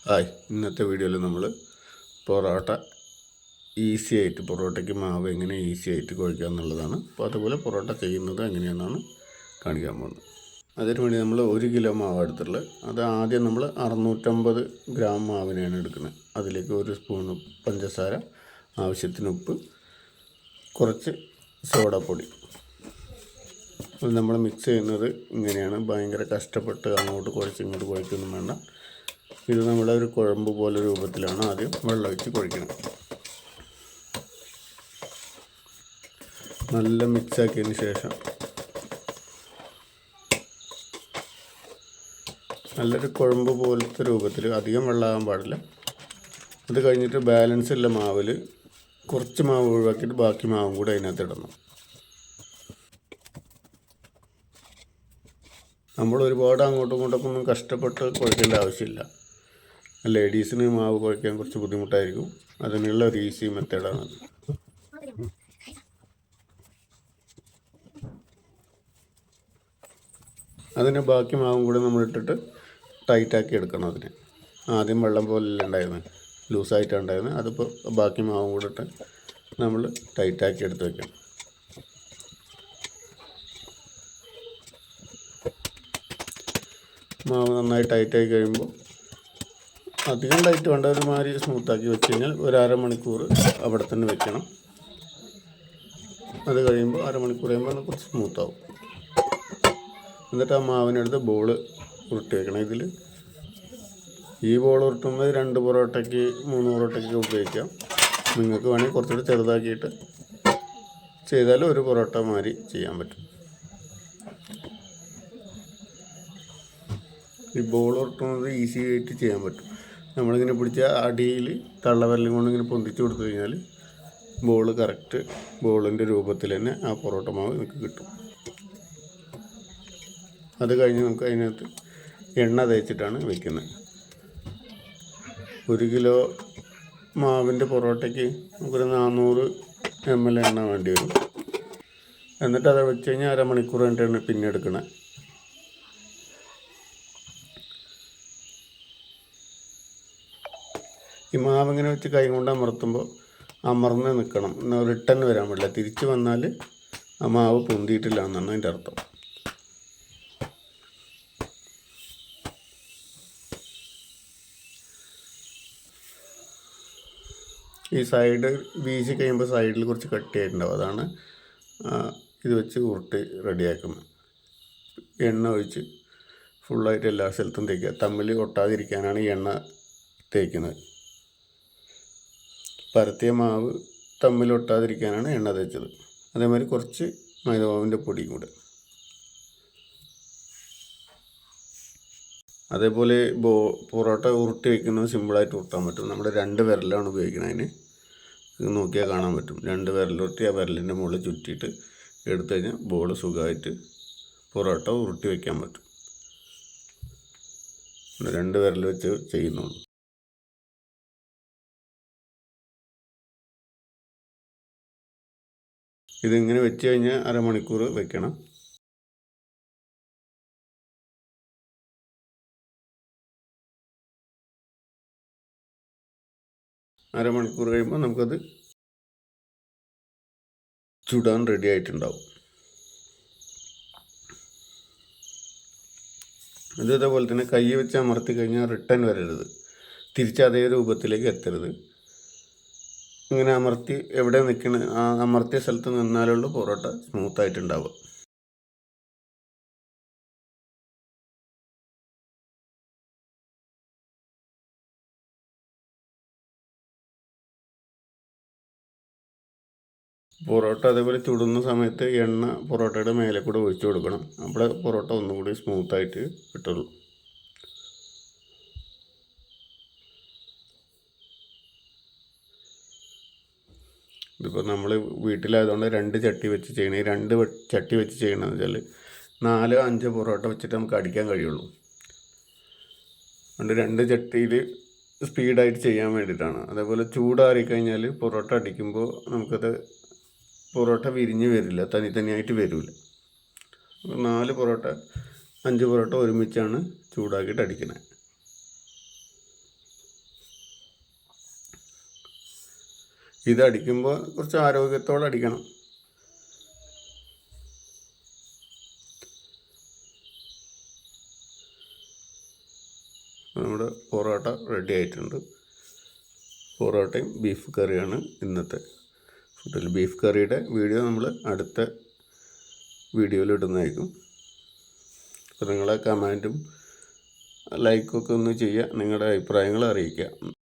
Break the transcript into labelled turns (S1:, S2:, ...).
S1: Hi, ഇന്നത്തെ വീഡിയോയിൽ നമ്മൾ പൊറോട്ട ഈസി ആയിട്ട് പൊറോട്ടയ്ക്ക് മാവ് എങ്ങനെ ഈസി ആയിട്ട് കുഴക്കുക എന്നുള്ളതാണ്. അപ്പോൾ അതുപോലെ പൊറോട്ട ചെയ്യുന്നത് എങ്ങനെയാണെന്നാണ് കാണിക്കാൻ പോകുന്നത്. അതിനു വേണ്ടി നമ്മൾ 1 കിലോ മാവ് എടുത്തിട്ടുള്ളത്. അത് ആദ്യം നമ്മൾ 650 ഗ്രാം മാവിനെയാണ് എടുക്കുന്നത്. അതിലേക്ക് 1 സ്പൂൺ പഞ്ചസാര, ആവശ്യത്തിന് ഉപ്പ്, കുറച്ച് സോഡാപ്പൊടി. അത് നമ്മൾ മിക്സ് ചെയ്യുന്നത് ഇങ്ങനെയാണ്. ഭയങ്കര കഷ്ടപ്പെട്ട് അങ്ങോട്ട് കുഴച്ച് ഇങ്ങോട്ട് കുഴക്കൊന്നും വേണ്ട. ഇത് നമ്മളൊരു കുഴമ്പ് പോലെ രൂപത്തിലാണ് ആദ്യം വെള്ളം ഒഴിച്ച് കുഴക്കണം. നല്ല മിക്സാക്കിയതിന് ശേഷം നല്ലൊരു കുഴമ്പ് പോലത്തെ രൂപത്തിൽ, അധികം വെള്ളമാകാൻ പാടില്ല. അത് കഴിഞ്ഞിട്ട് ബാലൻസ് ഉള്ള മാവിൽ കുറച്ച് മാവ് ഒഴിവാക്കിയിട്ട് ബാക്കി മാവും കൂടെ അതിനകത്ത് ഇടണം. നമ്മൾ ഒരുപാട് അങ്ങോട്ടും ഇങ്ങോട്ടൊക്കെ ഒന്നും കഷ്ടപ്പെട്ട് കുഴക്കേണ്ട ആവശ്യമില്ല. ലേഡീസിന് മാവ് കുഴക്കാൻ കുറച്ച് ബുദ്ധിമുട്ടായിരിക്കും. അതിനുള്ള ഒരു ഈസി മെത്തേഡാണ്. അതിന് ബാക്കി മാവും കൂടെ നമ്മൾ ഇട്ടിട്ട് ടൈറ്റാക്കി എടുക്കണം. അതിന് ആദ്യം വെള്ളം പോലെയല്ല ഉണ്ടായിരുന്നത്, ലൂസായിട്ടാണ് ഉണ്ടായിരുന്നത്. അതിപ്പോൾ ബാക്കി മാവും കൂടെ ഇട്ട് നമ്മൾ ടൈറ്റാക്കി എടുത്ത് വയ്ക്കണം. മാവ് നന്നായി ടൈറ്റായി കഴിയുമ്പോൾ, അധികം ടൈറ്റ് വേണ്ട, ഒരുമാതിരി സ്മൂത്താക്കി വെച്ച് കഴിഞ്ഞാൽ ഒരു അരമണിക്കൂർ അവിടെ തന്നെ വെക്കണം. അത് കഴിയുമ്പോൾ അരമണിക്കൂർ കഴിയുമ്പോൾ കുറച്ച് സ്മൂത്താവും. എന്നിട്ട് ആ മാവിനെടുത്ത് ബോൾ ഉരുട്ടി വെക്കണം. ഇതിൽ ഈ ബോൾ ഉരുട്ടുമ്പോൾ 2 പൊറോട്ടയ്ക്ക് 3 പൊറോട്ടയ്ക്ക് ഉപയോഗിക്കാം. നിങ്ങൾക്ക് വേണമെങ്കിൽ കുറച്ചുകൂടി ചെറുതാക്കിയിട്ട് ചെയ്താൽ ഒരു പൊറോട്ട മാതിരി ചെയ്യാൻ പറ്റും. ഈ ബോൾ ഉരുട്ടുന്നത് ഈസി ആയിട്ട് ചെയ്യാൻ പറ്റും. നമ്മളിങ്ങനെ പിടിച്ച അടിയിൽ തള്ളവിരലും കൊണ്ട് ഇങ്ങനെ പൊന്തിച്ച് കൊടുത്തു കഴിഞ്ഞാൽ ബോൾ കറക്റ്റ് ബോളിൻ്റെ രൂപത്തിൽ തന്നെ ആ പൊറോട്ട മാവ് നമുക്ക് കിട്ടും. അത് കഴിഞ്ഞ് നമുക്ക് അതിനകത്ത് എണ്ണ തേച്ചിട്ടാണ് വയ്ക്കുന്നത്. 1 കിലോ മാവിൻ്റെ പൊറോട്ടയ്ക്ക് നമുക്കൊരു 400 ml എണ്ണ വേണ്ടി വരും. എന്നിട്ട് അത് വെച്ച് കഴിഞ്ഞാൽ അരമണിക്കൂർ കഴിഞ്ഞിട്ടാണ് പിന്നെ എടുക്കുന്നത്. ഈ മാവ് ഇങ്ങനെ വെച്ച് കൈ കൊണ്ട് അമർത്തുമ്പോൾ അമർന്ന് നിൽക്കണം. റിട്ടേൺ വരാൻ പാടില്ല. തിരിച്ച് വന്നാൽ ആ മാവ് പൊന്തിയിട്ടില്ല എന്നാണ് അതിൻ്റെ അർത്ഥം. ഈ സൈഡ് വീശി കഴിയുമ്പോൾ സൈഡിൽ കുറച്ച് കട്ടിയായിട്ടുണ്ടാവും. അതാണ് ഇത് വെച്ച് ഉരുട്ടി റെഡിയാക്കുന്നത്. എണ്ണ ഒഴിച്ച് ഫുള്ളായിട്ട് എല്ലാ സ്ഥലത്തും തേക്കുക. തമ്മിൽ ഒട്ടാതിരിക്കാനാണ് ഈ എണ്ണ തേക്കുന്നത്. പരത്തിയ മാവ് തമ്മിൽ ഒട്ടാതിരിക്കാനാണ് എണ്ണ തേച്ചത്. അതേമാതിരി കുറച്ച് മൈദമാവിൻ്റെ പൊടിയും കൂടെ. അതേപോലെ പൊറോട്ട ഉരുട്ടി വയ്ക്കുന്നത് സിമ്പിളായിട്ട് ഉരുട്ടാൻ പറ്റും. നമ്മുടെ 2 വിരലാണ് ഉപയോഗിക്കുന്നത്. അതിന് ഇത് നോക്കിയാൽ കാണാൻ പറ്റും. 2 വിരലുരുട്ടി ആ വിരലിൻ്റെ മുകളിൽ ചുറ്റിയിട്ട് എടുത്തു കഴിഞ്ഞാൽ ബോൾ സുഖമായിട്ട് പൊറോട്ട ഉരുട്ടി വയ്ക്കാൻ പറ്റും. 2 വിരൽ വെച്ച് ചെയ്യുന്നുള്ളൂ. ഇതിങ്ങനെ വെച്ച് കഴിഞ്ഞാൽ അരമണിക്കൂർ വെക്കണം. അരമണിക്കൂർ കഴിയുമ്പോൾ നമുക്കത് ചുടാൻ റെഡി ആയിട്ടുണ്ടാവും. ഇതേപോലെ തന്നെ കൈ വെച്ച് അമർത്തി കഴിഞ്ഞാൽ റിട്ടേൺ വരരുത്. തിരിച്ച് അതേ രൂപത്തിലേക്ക് എത്തരുത്. ഇങ്ങനെ അമർത്തി എവിടെ നിൽക്കണ ആ അമർത്തിയ സ്ഥലത്ത് നിന്നാലുള്ള പൊറോട്ട സ്മൂത്തായിട്ടുണ്ടാവുക. പൊറോട്ട അതേപോലെ ചുടുന്ന സമയത്ത് എണ്ണ പൊറോട്ടയുടെ മേലെ കൂടെ ഒഴിച്ചു കൊടുക്കണം. അപ്പോൾ പൊറോട്ട ഒന്നും കൂടി സ്മൂത്തായിട്ട് കിട്ടുള്ളൂ. ഇതിപ്പോൾ നമ്മൾ വീട്ടിലായതുകൊണ്ട് 2 ചട്ടി വെച്ച് ചെയ്യണേ. 2 ചട്ടി വെച്ച് ചെയ്യണമെന്ന് വെച്ചാൽ 4-5 പൊറോട്ട വെച്ചിട്ട് നമുക്ക് അടിക്കാൻ കഴിയുള്ളൂ. അതുകൊണ്ട് 2 ചട്ടിയിൽ സ്പീഡായിട്ട് ചെയ്യാൻ വേണ്ടിയിട്ടാണ്. അതേപോലെ ചൂടാറിക്കഴിഞ്ഞാൽ പൊറോട്ട അടിക്കുമ്പോൾ നമുക്കത് പൊറോട്ട വിരിഞ്ഞ് വരില്ല, തനിയായിട്ട് വരില്ല. 4 പൊറോട്ട 5 പൊറോട്ട ഒരുമിച്ചാണ് ചൂടാക്കിയിട്ട് അടിക്കുന്നത്. ഇത് അടിക്കുമ്പോൾ കുറച്ച് ആരോഗ്യത്തോടെ അടിക്കണം. നമ്മുടെ പൊറോട്ട റെഡി ആയിട്ടുണ്ട്. പൊറോട്ടയും ബീഫ് കറിയാണ് ഇന്നത്തെ ഫുഡിൽ. ബീഫ് കറിയുടെ വീഡിയോ നമ്മൾ അടുത്ത വീഡിയോയിൽ ഇടുന്നതായിരിക്കും. അപ്പോൾ നിങ്ങളെ കമൻറ്റും ലൈക്കൊക്കെ ഒന്ന് ചെയ്യുക, നിങ്ങളുടെ അഭിപ്രായങ്ങൾ അറിയിക്കുക.